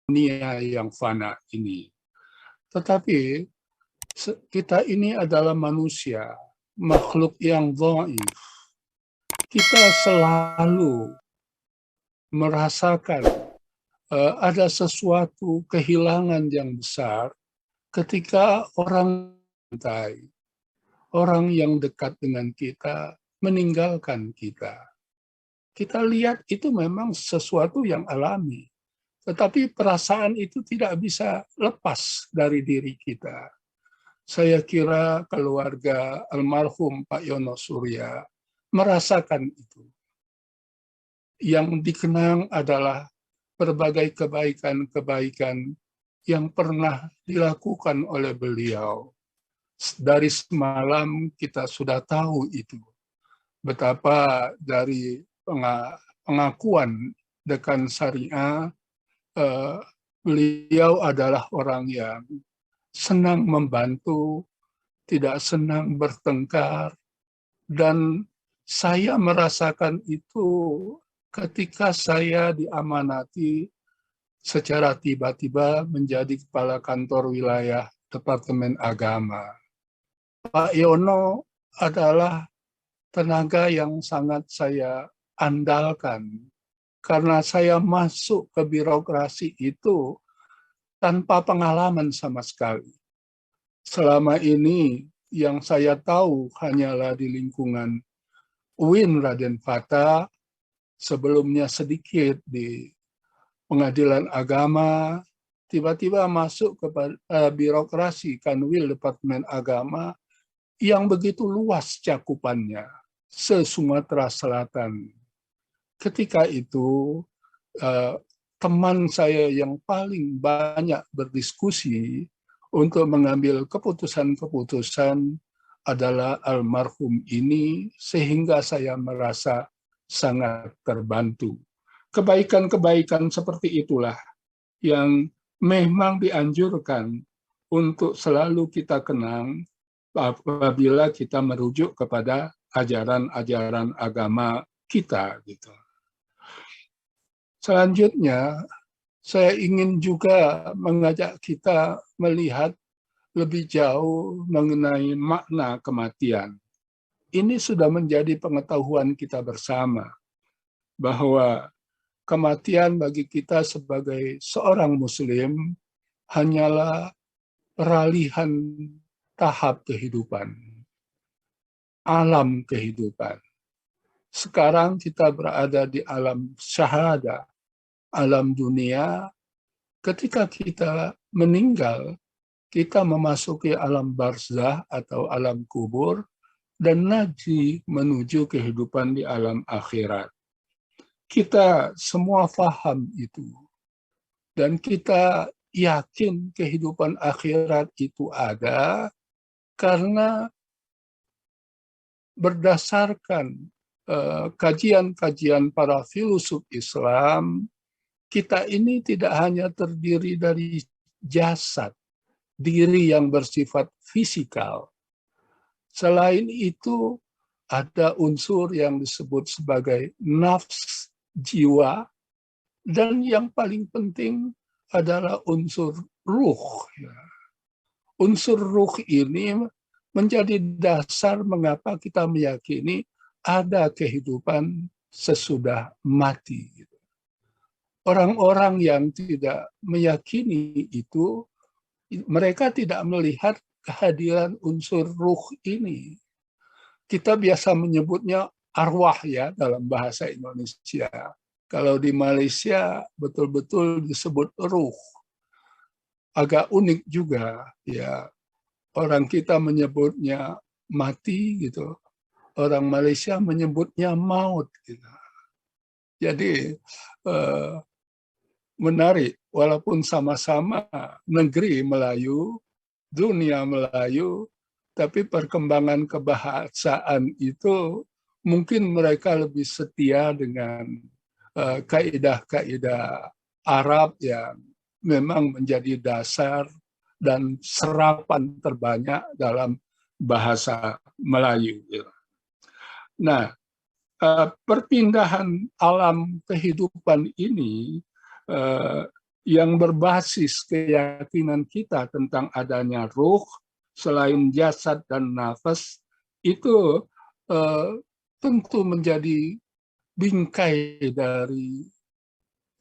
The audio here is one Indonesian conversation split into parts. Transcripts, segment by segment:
dunia yang fana ini. Tetapi kita ini adalah manusia, makhluk yang dhaif. Kita selalu merasakan ada sesuatu kehilangan yang besar ketika orang yang dekat dengan kita meninggalkan kita. Kita lihat itu memang sesuatu yang alami, tetapi perasaan itu tidak bisa lepas dari diri kita. Saya kira keluarga almarhum Pak Yono Surya merasakan itu. Yang dikenang adalah berbagai kebaikan-kebaikan yang pernah dilakukan oleh beliau. Dari semalam kita sudah tahu itu. Betapa dari pengakuan Dekan Syariah, beliau adalah orang yang senang membantu, tidak senang bertengkar, dan saya merasakan itu ketika saya diamanati secara tiba-tiba menjadi kepala kantor wilayah Departemen Agama. Pak Yono adalah tenaga yang sangat saya andalkan karena saya masuk ke birokrasi itu tanpa pengalaman sama sekali. Selama ini yang saya tahu hanyalah di lingkungan UIN Raden Fata, sebelumnya sedikit di Pengadilan Agama, tiba-tiba masuk ke birokrasi Kanwil Departemen Agama yang begitu luas cakupannya, se-Sumatera Selatan. Ketika itu, teman saya yang paling banyak berdiskusi untuk mengambil keputusan-keputusan adalah almarhum ini, sehingga saya merasa sangat terbantu. Kebaikan-kebaikan seperti itulah yang memang dianjurkan untuk selalu kita kenang apabila kita merujuk kepada ajaran-ajaran agama kita. Gitu. Selanjutnya, saya ingin juga mengajak kita melihat lebih jauh mengenai makna kematian. Ini sudah menjadi pengetahuan kita bersama, bahwa kematian bagi kita sebagai seorang Muslim hanyalah peralihan tahap kehidupan, alam kehidupan. Sekarang kita berada di alam syahada, alam dunia. Ketika kita meninggal, kita memasuki alam barzah atau alam kubur, dan naji menuju kehidupan di alam akhirat. Kita semua paham itu. Dan kita yakin kehidupan akhirat itu ada karena berdasarkan kajian-kajian para filsuf Islam, kita ini tidak hanya terdiri dari jasad, diri yang bersifat fisikal. Selain itu, ada unsur yang disebut sebagai nafs, jiwa, dan yang paling penting adalah unsur ruh. Unsur ruh ini menjadi dasar mengapa kita meyakini ada kehidupan sesudah mati. Orang-orang yang tidak meyakini itu, mereka tidak melihat kehadiran unsur ruh ini. Kita biasa menyebutnya arwah ya dalam bahasa Indonesia. Kalau di Malaysia betul-betul disebut ruh. Agak unik juga ya. Orang kita menyebutnya mati gitu. Orang Malaysia menyebutnya maut gitu. Jadi menarik, walaupun sama-sama negeri Melayu, dunia Melayu, tapi perkembangan kebahasaan itu mungkin mereka lebih setia dengan kaidah-kaidah Arab yang memang menjadi dasar dan serapan terbanyak dalam bahasa Melayu. Nah, perpindahan alam kehidupan ini yang berbasis keyakinan kita tentang adanya ruh selain jasad dan nafas itu tentu menjadi bingkai dari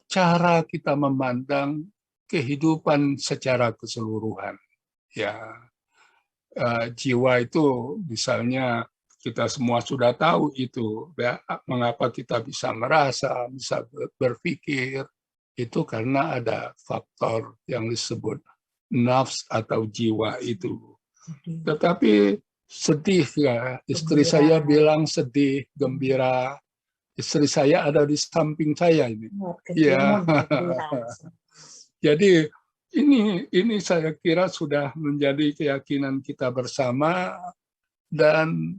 cara kita memandang kehidupan secara keseluruhan. Ya, jiwa itu misalnya kita semua sudah tahu itu, ya, mengapa kita bisa merasa, bisa berpikir, itu karena ada faktor yang disebut nafs atau jiwa itu. Tetapi sedih ya, istri saya bilang sedih, gembira, istri saya ada di samping saya ini. Ya, jadi ini saya kira sudah menjadi keyakinan kita bersama, dan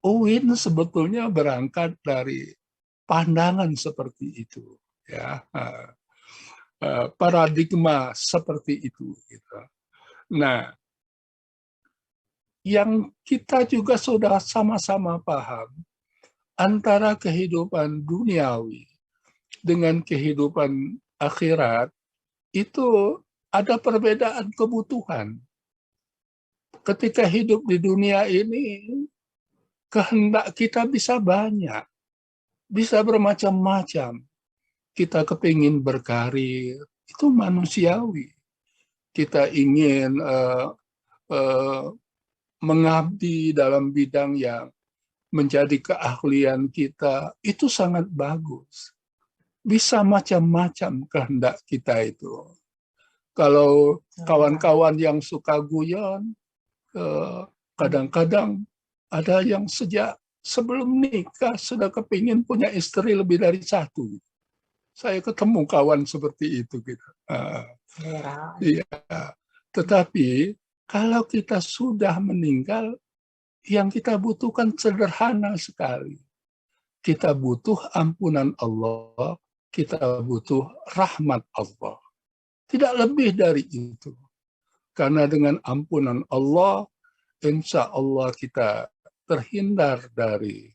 UIN sebetulnya berangkat dari pandangan seperti itu, ya, paradigma seperti itu. Gitu. Nah, yang kita juga sudah sama-sama paham antara kehidupan duniawi dengan kehidupan akhirat itu ada perbedaan kebutuhan. Ketika hidup di dunia ini, kehendak kita bisa banyak, bisa bermacam-macam. Kita kepingin berkarir, itu manusiawi. Kita ingin mengabdi dalam bidang yang menjadi keahlian kita, itu sangat bagus. Bisa macam-macam kehendak kita itu. Kalau kawan-kawan yang suka guyon, kadang-kadang ada yang sejak sebelum nikah sudah kepingin punya istri lebih dari satu. Saya ketemu kawan seperti itu. Gitu. Ya. Tetapi kalau kita sudah meninggal, yang kita butuhkan sederhana sekali. Kita butuh ampunan Allah, kita butuh rahmat Allah. Tidak lebih dari itu. Karena dengan ampunan Allah, insya Allah kita terhindar dari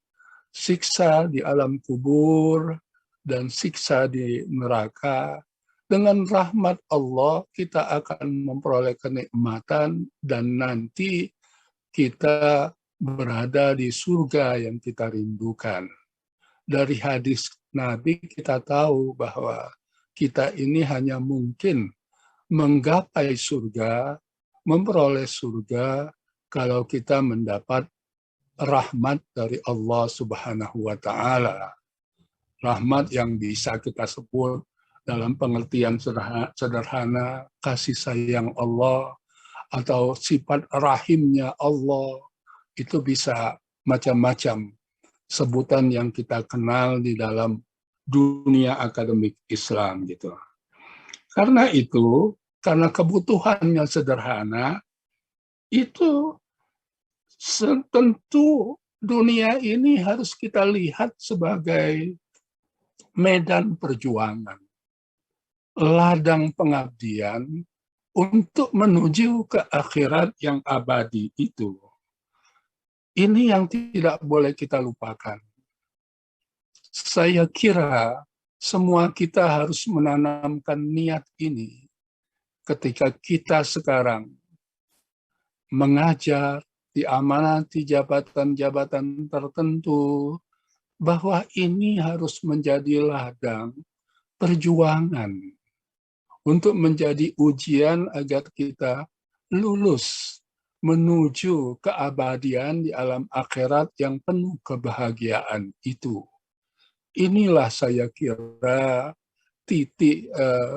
siksa di alam kubur dan siksa di neraka. Dengan rahmat Allah, kita akan memperoleh kenikmatan dan nanti kita berada di surga yang kita rindukan. Dari hadis Nabi kita tahu bahwa kita ini hanya mungkin menggapai surga, memperoleh surga kalau kita mendapat rahmat dari Allah Subhanahu wa Ta'ala. Rahmat yang bisa kita sebut dalam pengertian sederhana kasih sayang Allah, atau sifat rahimnya Allah, itu bisa macam-macam sebutan yang kita kenal di dalam dunia akademik Islam gitu. Karena itu, karena kebutuhannya sederhana, itu tentu dunia ini harus kita lihat sebagai medan perjuangan, ladang pengabdian untuk menuju ke akhirat yang abadi itu. Ini yang tidak boleh kita lupakan. Saya kira semua kita harus menanamkan niat ini ketika kita sekarang mengajar, diamanati jabatan-jabatan tertentu, bahwa ini harus menjadi ladang perjuangan untuk menjadi ujian agar kita lulus menuju keabadian di alam akhirat yang penuh kebahagiaan itu. Inilah saya kira titik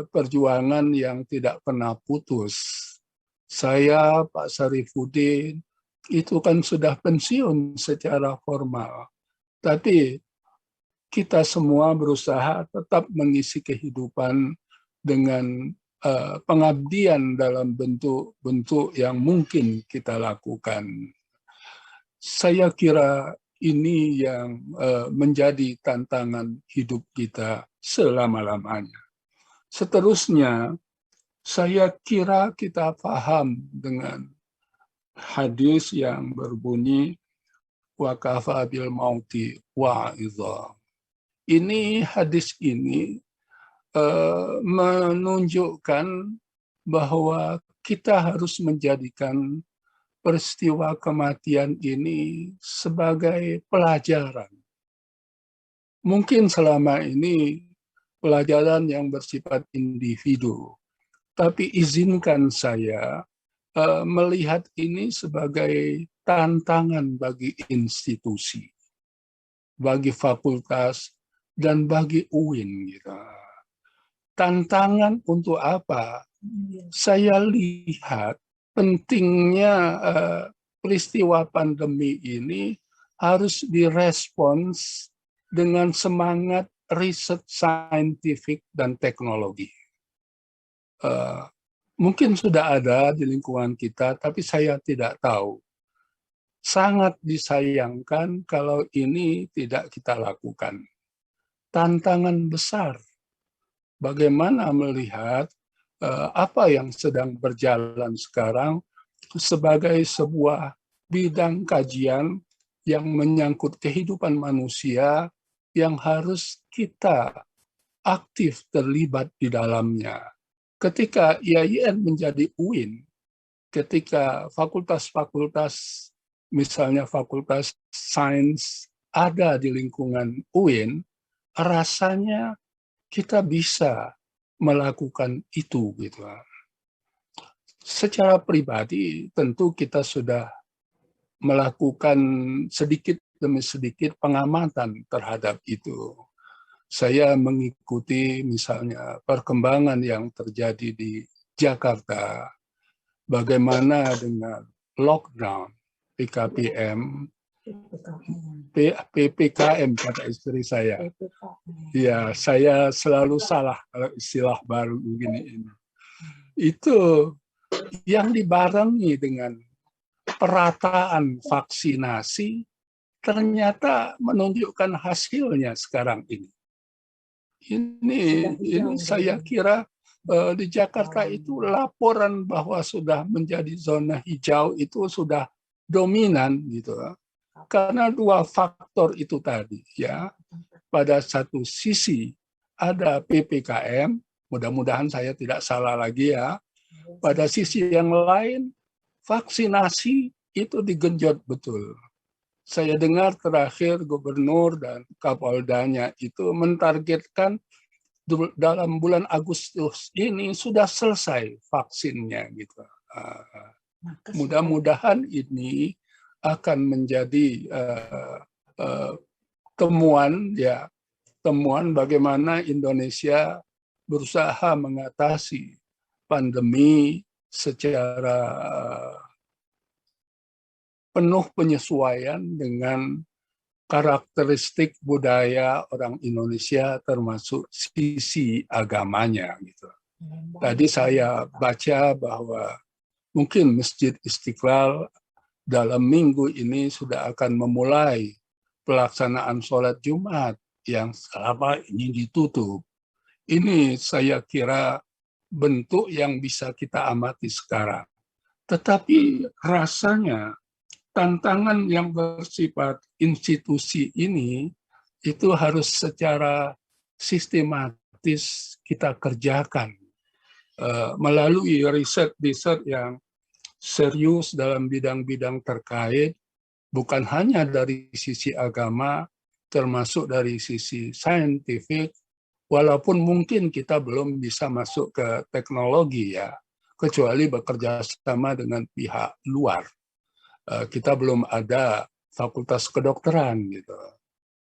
perjuangan yang tidak pernah putus. Saya, Pak Sarifuddin, itu kan sudah pensiun secara formal. Tapi kita semua berusaha tetap mengisi kehidupan dengan pengabdian dalam bentuk-bentuk yang mungkin kita lakukan. Saya kira ini yang menjadi tantangan hidup kita selama-lamanya. Seterusnya, saya kira kita paham dengan hadis yang berbunyi wa kafa bil mauti wa'idha. Ini hadis ini menunjukkan bahwa kita harus menjadikan peristiwa kematian ini sebagai pelajaran. Mungkin selama ini pelajaran yang bersifat individu, tapi izinkan saya melihat ini sebagai tantangan bagi institusi, bagi fakultas, dan bagi UIN. Gitu. Tantangan untuk apa? Saya lihat pentingnya peristiwa pandemi ini harus direspons dengan semangat riset saintifik dan teknologi. Mungkin sudah ada di lingkungan kita, tapi saya tidak tahu. Sangat disayangkan kalau ini tidak kita lakukan. Tantangan besar. Bagaimana melihat apa yang sedang berjalan sekarang sebagai sebuah bidang kajian yang menyangkut kehidupan manusia yang harus kita aktif terlibat di dalamnya. Ketika IAIN menjadi UIN, ketika fakultas-fakultas, misalnya fakultas sains ada di lingkungan UIN, rasanya kita bisa melakukan itu gitu. Secara pribadi tentu kita sudah melakukan sedikit demi sedikit pengamatan terhadap itu. Saya mengikuti misalnya perkembangan yang terjadi di Jakarta, bagaimana dengan lockdown, PKPM, PPKM kata istri saya. Ya, saya selalu salah kalau istilah baru begini ini. Itu yang dibarengi dengan perataan vaksinasi ternyata menunjukkan hasilnya sekarang ini. Ini saya kira di Jakarta itu laporan bahwa sudah menjadi zona hijau itu sudah dominan gitu. Karena dua faktor itu tadi ya. Pada satu sisi ada PPKM, mudah-mudahan saya tidak salah lagi ya. Pada sisi yang lain vaksinasi itu digenjot betul. Saya dengar terakhir gubernur dan kapoldanya itu mentargetkan dalam bulan Agustus ini sudah selesai vaksinnya gitu. Mudah-mudahan ini akan menjadi temuan ya, temuan bagaimana Indonesia berusaha mengatasi pandemi secara penuh penyesuaian dengan karakteristik budaya orang Indonesia termasuk sisi agamanya gitu. Tadi saya baca bahwa mungkin Masjid Istiqlal dalam minggu ini sudah akan memulai pelaksanaan sholat Jumat yang selama ini ditutup. Ini saya kira bentuk yang bisa kita amati sekarang. Tetapi rasanya tantangan yang bersifat institusi ini itu harus secara sistematis kita kerjakan melalui riset yang serius dalam bidang-bidang terkait, bukan hanya dari sisi agama, termasuk dari sisi saintifik, walaupun mungkin kita belum bisa masuk ke teknologi ya, kecuali bekerja sama dengan pihak luar. Kita belum ada fakultas kedokteran gitu,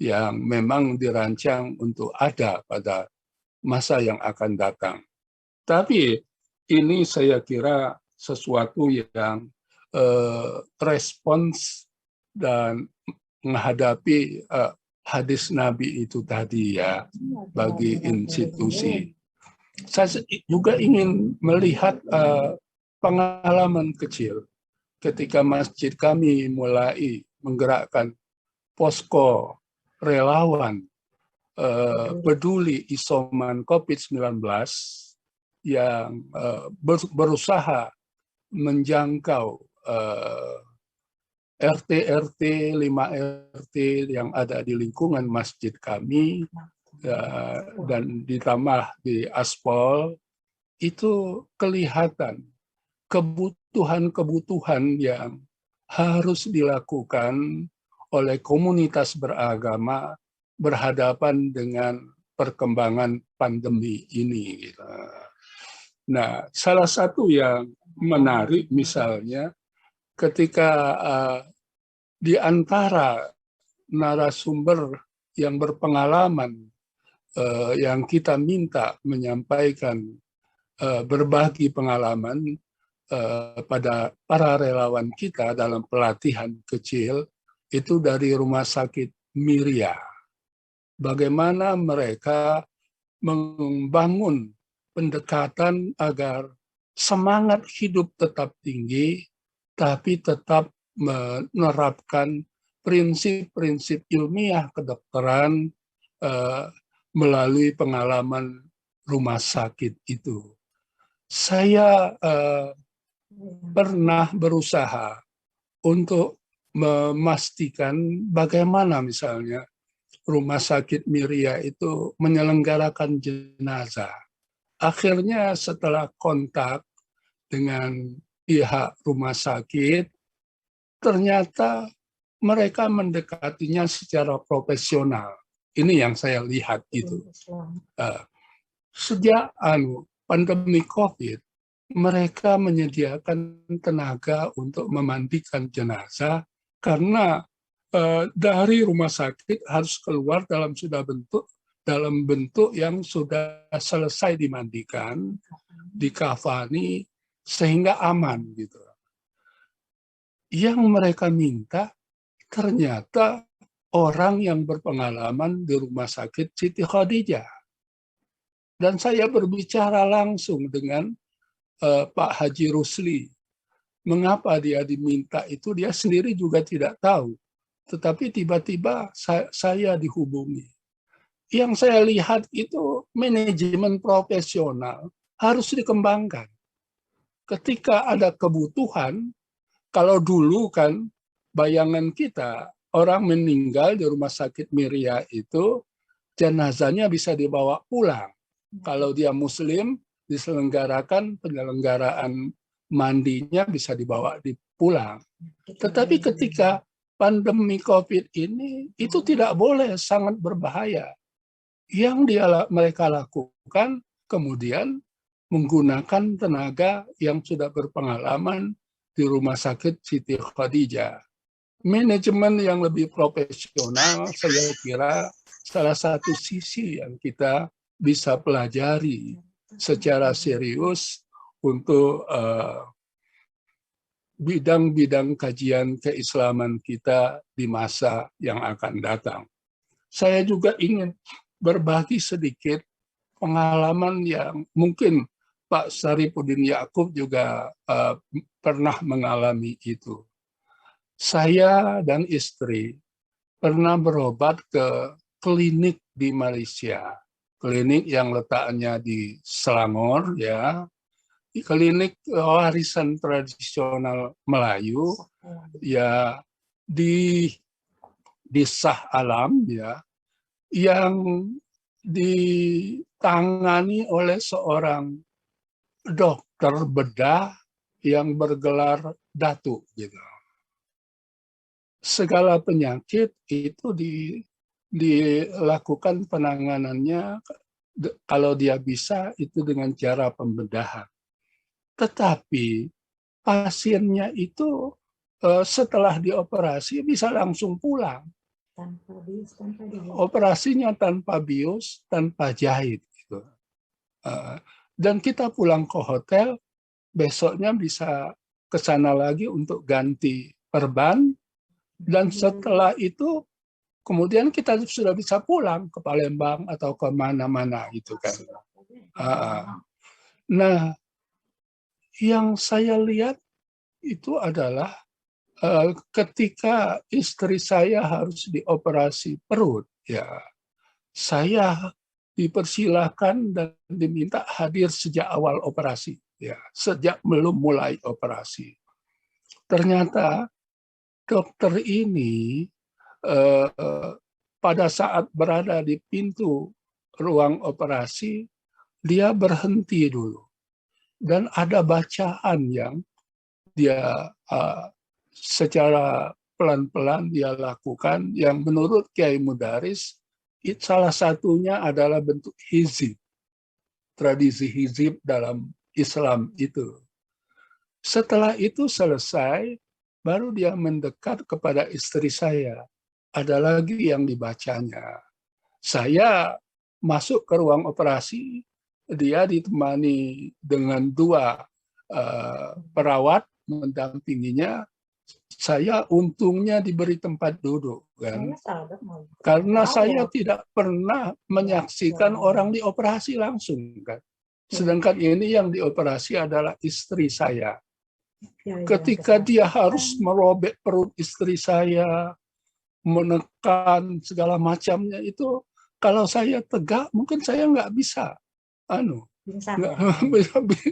yang memang dirancang untuk ada pada masa yang akan datang. Tapi ini saya kira sesuatu yang respons dan menghadapi hadis Nabi itu tadi ya, bagi institusi. Saya juga ingin melihat pengalaman kecil ketika masjid kami mulai menggerakkan posko relawan peduli isoman COVID-19 yang berusaha menjangkau RT, 5 RT yang ada di lingkungan masjid kami, dan ditambah di aspal, itu kelihatan kebutuhan-kebutuhan yang harus dilakukan oleh komunitas beragama berhadapan dengan perkembangan pandemi ini. Nah, salah satu yang menarik misalnya ketika di antara narasumber yang berpengalaman yang kita minta menyampaikan berbagi pengalaman pada para relawan kita dalam pelatihan kecil itu dari Rumah Sakit Miria. Bagaimana mereka membangun pendekatan agar semangat hidup tetap tinggi, tapi tetap menerapkan prinsip-prinsip ilmiah kedokteran melalui pengalaman rumah sakit itu. Saya pernah berusaha untuk memastikan bagaimana misalnya Rumah Sakit Miria itu menyelenggarakan jenazah. Akhirnya setelah kontak dengan pihak rumah sakit, ternyata mereka mendekatinya secara profesional. Ini yang saya lihat itu. Sejak pandemi COVID, mereka menyediakan tenaga untuk memandikan jenazah karena dari rumah sakit harus keluar dalam bentuk yang sudah selesai dimandikan, dikafani sehingga aman gitu. Yang mereka minta ternyata orang yang berpengalaman di Rumah Sakit Siti Khadijah. Dan saya berbicara langsung dengan Pak Haji Rusli. Mengapa dia diminta itu, dia sendiri juga tidak tahu. Tetapi tiba-tiba saya dihubungi. Yang saya lihat itu manajemen profesional harus dikembangkan. Ketika ada kebutuhan, kalau dulu kan bayangan kita, orang meninggal di Rumah Sakit Miria itu, jenazahnya bisa dibawa pulang. Kalau dia Muslim, diselenggarakan penyelenggaraan mandinya bisa dibawa pulang. Tetapi ketika pandemi COVID ini, itu tidak boleh, sangat berbahaya. Yang mereka lakukan kemudian menggunakan tenaga yang sudah berpengalaman di Rumah Sakit Siti Khadijah. Manajemen yang lebih profesional, saya kira salah satu sisi yang kita bisa pelajari secara serius untuk bidang-bidang kajian keislaman kita di masa yang akan datang. Saya juga ingin berbagi sedikit pengalaman yang mungkin Pak Saripudin Yaakob juga pernah mengalami itu. Saya dan istri pernah berobat ke klinik di Malaysia, klinik yang letaknya di Selangor, ya, klinik warisan tradisional Melayu, ya, di Shah Alam, ya, yang ditangani oleh seorang dokter bedah yang bergelar Datuk, gitu. Segala penyakit itu dilakukan penanganannya kalau dia bisa itu dengan cara pembedahan. Tetapi pasiennya itu setelah dioperasi bisa langsung pulang. Operasinya tanpa bius, tanpa jahit. Gitu. Dan kita pulang ke hotel, besoknya bisa ke sana lagi untuk ganti perban. Dan setelah itu, kemudian kita sudah bisa pulang ke Palembang atau ke mana-mana gitu kan. Nah, yang saya lihat itu adalah ketika istri saya harus dioperasi perut, ya, saya dipersilahkan dan diminta hadir sejak awal operasi, ya, sejak belum mulai operasi. Ternyata dokter ini pada saat berada di pintu ruang operasi, dia berhenti dulu. Dan ada bacaan yang dia secara pelan-pelan dia lakukan, yang menurut Kiai Mudaris, salah satunya adalah bentuk hizib, tradisi hizib dalam Islam itu. Setelah itu selesai, baru dia mendekat kepada istri saya. Ada lagi yang dibacanya. Saya masuk ke ruang operasi, dia ditemani dengan 2 perawat mendampinginya. Saya untungnya diberi tempat duduk, kan? Karena saya tidak pernah menyaksikan orang dioperasi langsung, kan? Sedangkan ini yang dioperasi adalah istri saya. Ketika dia harus merobek perut istri saya, menekan segala macamnya itu, kalau saya tegak mungkin saya nggak bisa,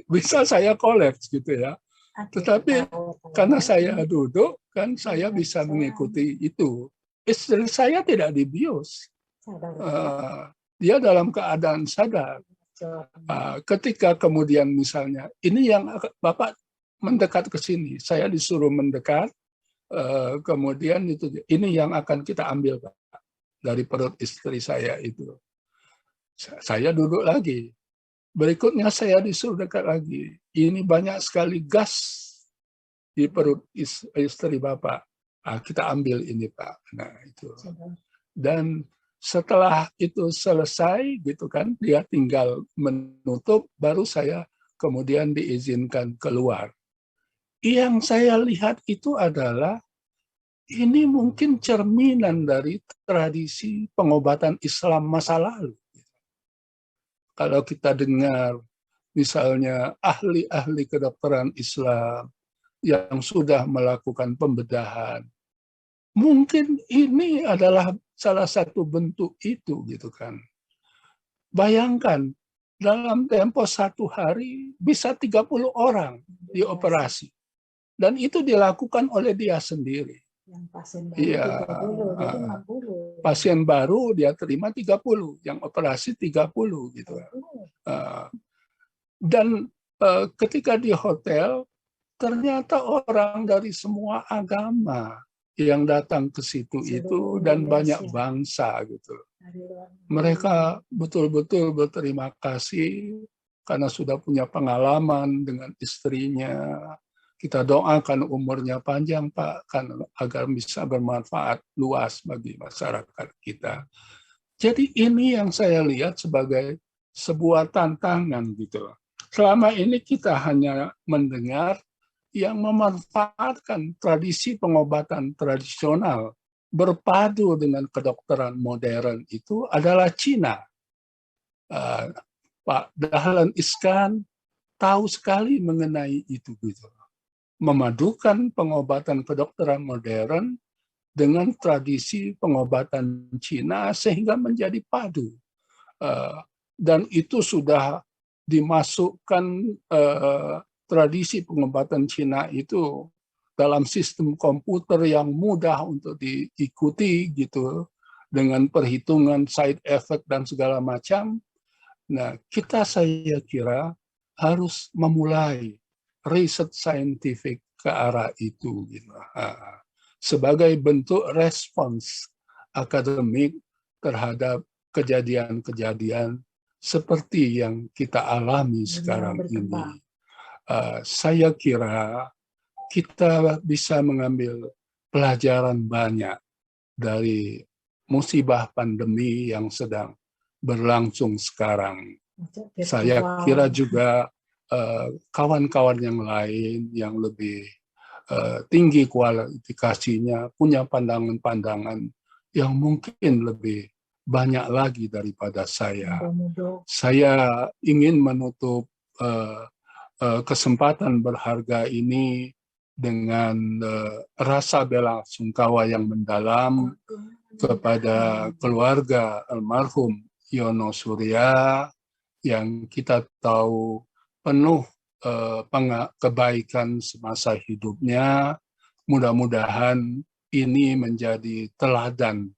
bisa saya kolaps gitu ya. Tetapi karena saya duduk kan, saya bisa mengikuti itu. Istri saya tidak dibius, dia dalam keadaan sadar. Ketika kemudian misalnya ini yang Bapak mendekat ke sini, saya disuruh mendekat, kemudian ini yang akan kita ambil, Pak, dari perut istri saya itu. Saya duduk lagi. Berikutnya saya disuruh dekat lagi. Ini banyak sekali gas di perut istri Bapak. Kita ambil ini, Pak. Nah, itu. Dan setelah itu selesai gitu kan, dia tinggal menutup, baru saya kemudian diizinkan keluar. Yang saya lihat itu adalah ini mungkin cerminan dari tradisi pengobatan Islam masa lalu. Kalau kita dengar misalnya ahli-ahli kedokteran Islam yang sudah melakukan pembedahan, mungkin ini adalah salah satu bentuk itu gitu kan. Bayangkan dalam tempo 1 hari bisa 30 orang dioperasi. Dan itu dilakukan oleh dia sendiri. Yang pasien baru 30, jadi 60. Pasien baru dia terima 30, yang operasi 30 gitu. Dan ketika di hotel, ternyata orang dari semua agama yang datang ke situ itu dan banyak bangsa gitu. Mereka betul-betul berterima kasih karena sudah punya pengalaman dengan istrinya. Kita doakan umurnya panjang, Pak, kan agar bisa bermanfaat luas bagi masyarakat kita. Jadi ini yang saya lihat sebagai sebuah tantangan gitu. Selama ini kita hanya mendengar yang memanfaatkan tradisi pengobatan tradisional berpadu dengan kedokteran modern itu adalah Cina. Pak Dahlan Iskan tahu sekali mengenai itu gitu. Memadukan pengobatan kedokteran modern dengan tradisi pengobatan Cina sehingga menjadi padu. Dan itu sudah dimasukkan tradisi pengobatan Cina itu dalam sistem komputer yang mudah untuk diikuti gitu, dengan perhitungan side effect dan segala macam. Nah, saya kira harus memulai riset saintifik ke arah itu gitu. Sebagai bentuk respons akademik terhadap kejadian-kejadian seperti yang kita alami sekarang ini. Saya kira kita bisa mengambil pelajaran banyak dari musibah pandemi yang sedang berlangsung sekarang. Saya kira juga kawan-kawan yang lain yang lebih tinggi kualifikasinya punya pandangan-pandangan yang mungkin lebih banyak lagi daripada saya. Saya ingin menutup kesempatan berharga ini dengan rasa bela sungkawa yang mendalam kepada keluarga almarhum Yono Surya yang kita tahu penuh kebaikan semasa hidupnya. Mudah-mudahan ini menjadi teladan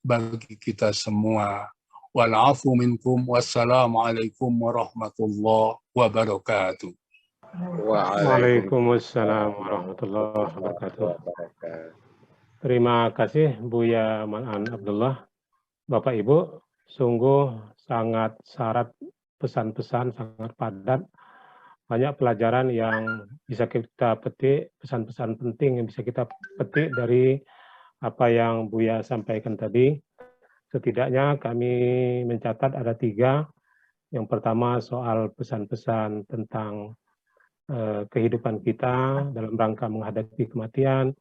bagi kita semua والعفو منكم والسلام عليكم ورحمة الله وبركاته. Waalaikumsalam warahmatullahi wabarakatuh. Terima kasih Buya Manan Abdullah. Bapak Ibu, sungguh sangat syarat pesan-pesan, sangat padat. Banyak pelajaran yang bisa kita petik, pesan-pesan penting yang bisa kita petik dari apa yang Buya sampaikan tadi. Setidaknya kami mencatat ada 3. Yang pertama soal pesan-pesan tentang kehidupan kita dalam rangka menghadapi kematian,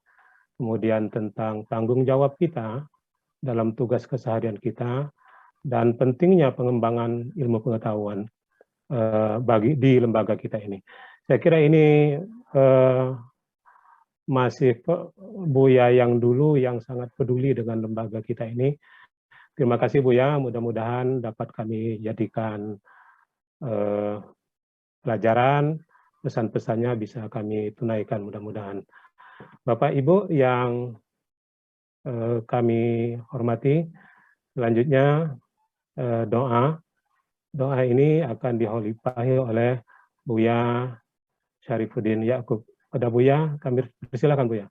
kemudian tentang tanggung jawab kita dalam tugas keseharian kita, dan pentingnya pengembangan ilmu pengetahuan di lembaga kita ini. Saya kira ini masih Buya yang dulu yang sangat peduli dengan lembaga kita ini. Terima kasih Buya, mudah-mudahan dapat kami jadikan pelajaran, pesan-pesannya bisa kami tunaikan mudah-mudahan. Bapak Ibu yang kami hormati, selanjutnya doa. Doa ini akan diholipahi oleh Buya Syarifuddin Yakub. Pada Buya, kami persilakan Buya.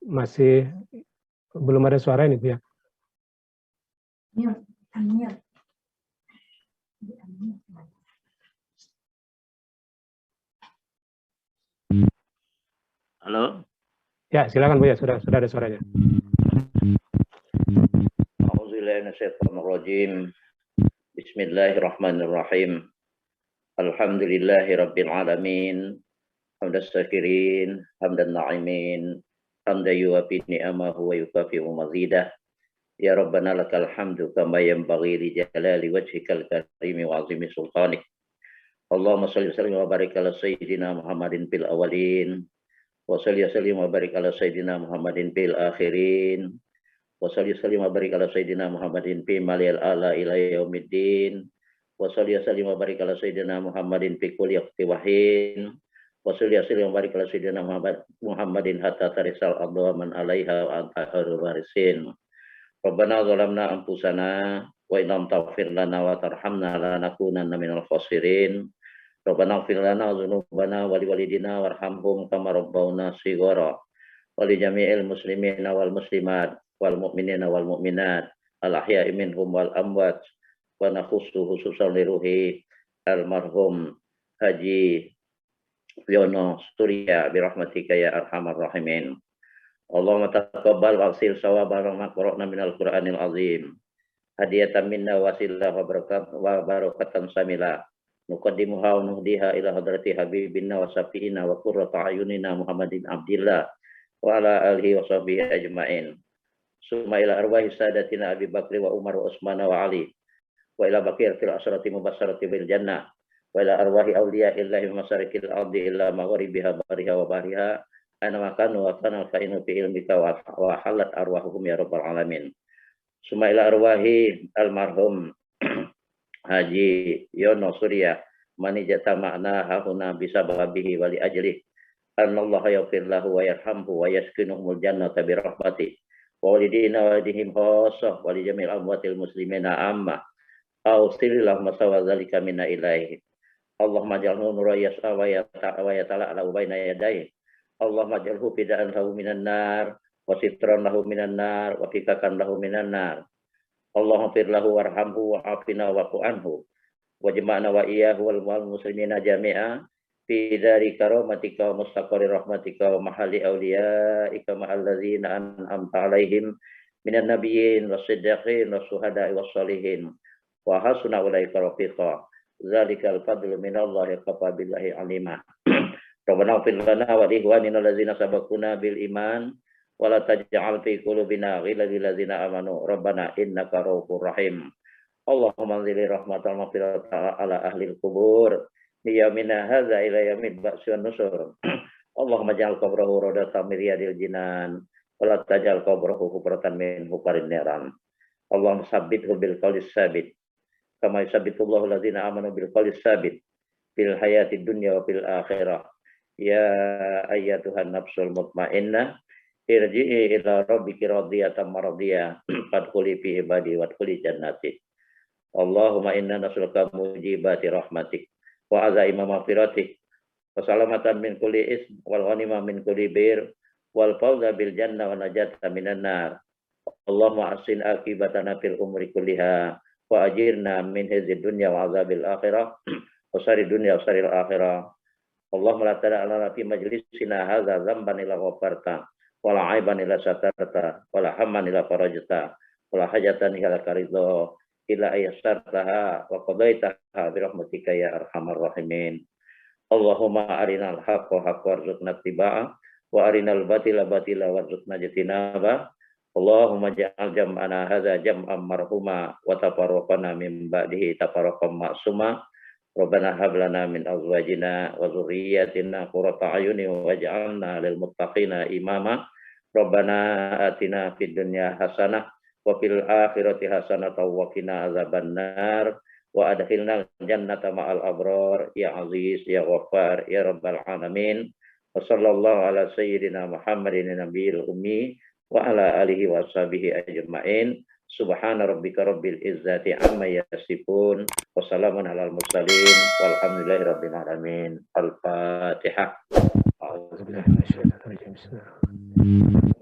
Masih belum ada suara ini Buya. Halo. Ya, silakan Buya, sudah ada suaranya. A'udzubillahiminasyaitonirrajim. Bismillahirrahmanirrahim. Alhamdulillahirabbil alamin. Hamdas syakirin, hamdan na'imin, hamdan yuwafi ni'amahu wa yukafi'u mazidah. Ya Rabbana lakal hamdu kama yanbaghi li jalali wajhikal karimi wa 'azimi sultanik. Allahumma shalli wa sallim wa barik ala sayyidina Muhammadin fil awwalin. Wa salli wa sallim wa barik ala sayyidina Muhammadin fil akhirin. Wa salli wa sallim wa barik ala sayyidina Muhammadin fi malil ala ila yaumiddin. Wa salli wa sallim wa barik ala sayyidina Muhammadin fi kulli waqti wahin. Wa salli wa sallim wa barik ala sayyidina Muhammadin hatta tarisal ardu wa man 'alaiha wa anta khairul warisin. Rabbana zalamna anfusana wa in lam taghfir lana wa tarhamna lanakunanna minal khasirin. Rabbana ighfir lana dzunubana wa liwalidina warhamhum kama rabbawna shighara. Wa li jami'il muslimina wal muslimat wal mu'minina wal mu'minat al ahya'i minhum wal amwat. Wa nakhussu khususan li ruhi almarhum Haji Yono Surya bi rahmatika ya arhamar rahimin. Allahumma taqabbal wa aghsil sawaban ma qara'na minal Qur'anil azim. Hadiyatan minna wasilah wa barakatan samila. Nuqaddimuha wa nuhdiha ila hadrati habibina wa syafi'ina wa qurrata ayunina Muhammadin Abdillah wa ala alihi wa sahbihi ajma'in. Summa ila arwahi sadatina Abi Bakri wa Umar wa Utsman wa Ali wa ila baqiyatil asrati mubassarati bil jannah wa ila arwahi awliya illahi masarikil ardi illa maghribiha bariha wa bariha ana makanu wa kana kainu fi ilmika wa halat arwahuhum ya rabbal alamin. Summa ila arwahi almarhum Haji Yono Surya manijata makna hahuna bisa babihi wali ajlih anallahu yaghfir lahu wa yarhamhu wa yaskinuhumul jannata bi rahmati wa walidina wa walidihim khassah wa li jamil amwatil muslimina amma awsilillahu masawa dzalika minna ilaihi. Allahumma ij'alhu nuran yas'a wa yata'ala baina yadayhi. Allahumma ij'alhu fida'an lahu minan nar wa sitran lahu minan nar wa fikakan lahu minan nar. Allahumma fir lahu warhamhu wa afina wa'fu anhu wa jama'na wa iyyahu wal muslimina jami'a fi dari karamatika wa mustaqarri rahmatika wa mahalli awliyaika ma'al ladzina an'amta 'alaihim minan nabiyyin was-siddiqin was-syuhada'i was-shalihin wa hasuna ulaika rafiqa. Zalikal fadlu minallahi kafa billahi alima. Rabbana ighfir lana wa li ikhwanina alladzina sabaquna bil iman wa la taj'al fi qulubina ghillan lil ladzina amanu rabbana innaka ra'ufur rahim. Allahumma anzil rahmatal maghfirata ala ahli al-qubur yawmina hadza ila yaumil ba'si wan nusur. Allahumma ja'al qabrahu rawdatan min riyadil jinan wa la taj'al qabrahu hufratan min hufarin niran. Allahumma sabbithu bil qawlis sabit kama yusabbitullahu alladzina amanu bil qawlis sabit fil hayatid dunya wa fil akhirah. Ya ayyatuhan nafsul mutmainnah, irji'i ila rabbiki radiyatan maradiyah, fadkhuli fi ibadi wadkhuli jannati. Allahumma inna nas'aluka mujibati rahmatik wa azaima maghfiratik wa salamatan min kulli ism wal ghanimah min kulli bir wal fawza bil jannah wa najata minan nar. Allahumma ahsin akibatana fil umri kulliha wa ajirna min hizi dunya wa azabil akhirah wa sari dunya wa sari akhirah. Allahumma la tada'alana fi majlisina hadza dzamban illa ghafarta wa la aiban illa satarta wa la hamman illa farajta wa la hajatan illa karidha illa ayyasartaha wa qadaitaha bi rahmatika ya arhamar rahimin. Allahumma arinal haqqa haqqa warzuqna tibaa wa arinal batila batila warzuqna jatinaba. Allahumma ja'al jam'ana hadza jam'an marhuma wa tafarraqana min ba'dihi tafarraqan ma'suma. Rabbana hab lana min azwajina wa dzurriyyatina qurrata a'yunin waj'alna lil muttaqina imama. Rabbana atina fid dunya hasanah wa fil akhirati hasanah wa qina azabannar wa adkhilna jannata ma'al abrar ya aziz ya ghaffar ya rabbal alamin. Wa sallallahu ala sayyidina Muhammadin nabiyil ummi wa ala alihi wa sahbihi ajma'in. Subhana rabbika rabbil izzati amma yasifun wa salamun alal mursalin walhamdulillahi rabbil alamin. Al-Fatihah. Bismillahirrahmanirrahim.